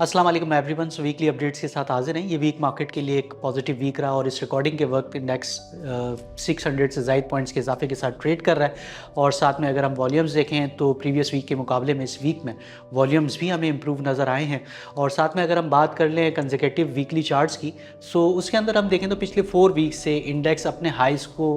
अस्सलाम वालेकुम everyone. Weekly updates के साथ हाजिर हैं। ये वीक मार्केट के लिए एक पॉजिटिव वीक रहा और इस रिकॉर्डिंग के वक्त इंडेक्स 600 से ज़ायद पॉइंट्स के इजाफे के साथ ट्रेड कर रहा है। और साथ में अगर हम वॉल्यूम्स देखें तो प्रीवियस वीक के मुकाबले में इस वीक में वॉल्यूम्स भी हमें इंप्रूव नज़र आए हैं। और साथ में अगर हम बात कर लें कंसेक्यूटिव वीकली चार्ट्स की, सो उसके अंदर हम देखें तो पिछले 4 वीक से इंडेक्स अपने हाइस को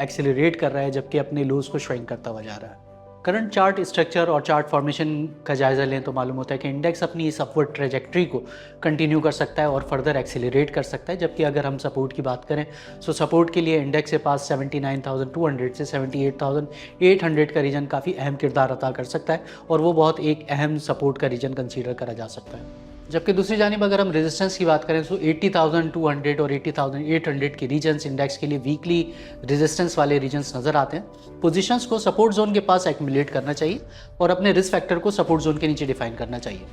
एक्सेलरेट कर रहा है, जबकि अपने लोज को श्रिंक करता हुआ जा रहा है। करंट चार्ट स्ट्रक्चर और चार्ट फॉर्मेशन का जायज़ा लें तो मालूम होता है कि इंडेक्स अपनी इस अपवर्ड ट्रेजेक्ट्री को कंटिन्यू कर सकता है और फर्दर एक्सेलरेट कर सकता है। जबकि अगर हम सपोर्ट की बात करें सो सपोर्ट के लिए इंडेक्स के पास 79,200 से 78,800 का रीजन काफ़ी अहम किरदार अदा कर सकता है और वो बहुत एक अहम सपोर्ट का रीजन कंसीडर करा जा सकता है। जबकि दूसरी जानिब अगर हम रेजिस्टेंस की बात करें तो 80,200 और 80,800 के रीजन्स इंडेक्स के लिए वीकली रेजिस्टेंस वाले रीजन्स नज़र आते हैं। पोजीशंस को सपोर्ट जोन के पास एक्यूमुलेट करना चाहिए और अपने रिस्क फैक्टर को सपोर्ट जोन के नीचे डिफाइन करना चाहिए।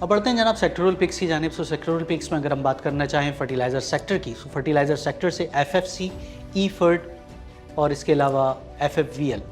अब बढ़ते हैं जनाब सेक्टरल पिक्स की जानिब। सो सेक्टरल पिक्स में अगर हम बात करना चाहें फर्टिलाइज़र सेक्टर की, सो फर्टिलाइज़र सेक्टर से FFC, ईफर्ड और इसके अलावा FFVL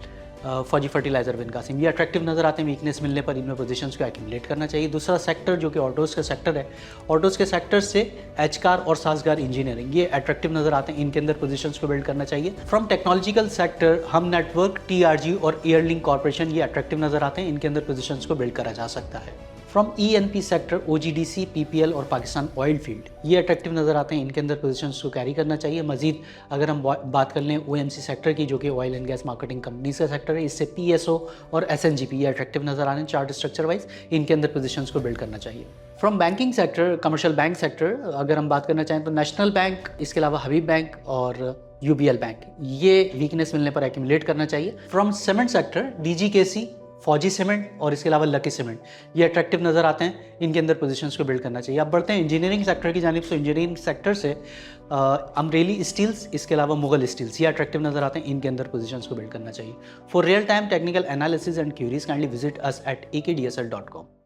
फौजी फर्टिलाइजर विनकासिम, ये अट्रैक्टिव नज़र आते हैं। वीकनेस मिलने पर इनमें पोजीशंस को एक्यूमुलेट करना चाहिए। दूसरा सेक्टर जो कि ऑटोज़ का सेक्टर है, ऑटोज़ के सेक्टर से एचकार और साजगार इंजीनियरिंग, ये अट्रैक्टिव नज़र आते हैं। इनके अंदर पोजीशंस को बिल्ड करना चाहिए। फ्रॉम टेक्नोलॉजिकल सेक्टर हम नेटवर्क, TRG और एयरलिंक कॉर्पोरेशन, ये अट्रैक्टिव नज़र आते हैं। इनके अंदर पोजीशंस को बिल्ड करा जा सकता है। From ENP sector OGDC, PPL और पाकिस्तान ऑयल फील्ड, ये अट्रैक्टिव नज़र आते हैं। इनके अंदर पोजीशंस को कैरी करना चाहिए। मजीद अगर हम बात कर लें OMC सेक्टर की, जो कि oil and gas marketing companies का सेक्टर है, इससे PSO और SNGP, ये अट्रैक्टिव नज़र आ रहे हैं चार्ट स्ट्रक्चर वाइज। इनके अंदर पोजीशंस को बिल्ड करना चाहिए। From banking sector, commercial bank sector, अगर हम बात करना चाहें तो नेशनल बैंक, इसके अलावा हबीब बैंक और UBL बैंक, ये वीकनेस मिलने पर एक्यूमुलेट करना चाहिए। फ्रॉम सीमेंट सेक्टर, DGKC, फौजी सीमेंट और इसके अलावा लकी सीमेंट, ये अट्रैक्टिव नज़र आते हैं। इनके अंदर पोजीशंस को बिल्ड करना चाहिए। अब बढ़ते हैं इंजीनियरिंग सेक्टर की जानिब। सो इंजीनियरिंग सेक्टर से अमरेली स्टील्स, इसके अलावा मुगल स्टील्स, ये अट्रैक्टिव नज़र आते हैं। इनके अंदर पोजीशंस को बिल्ड करना चाहिए। For real time technical analysis and queries kindly visit us at akdsl.com।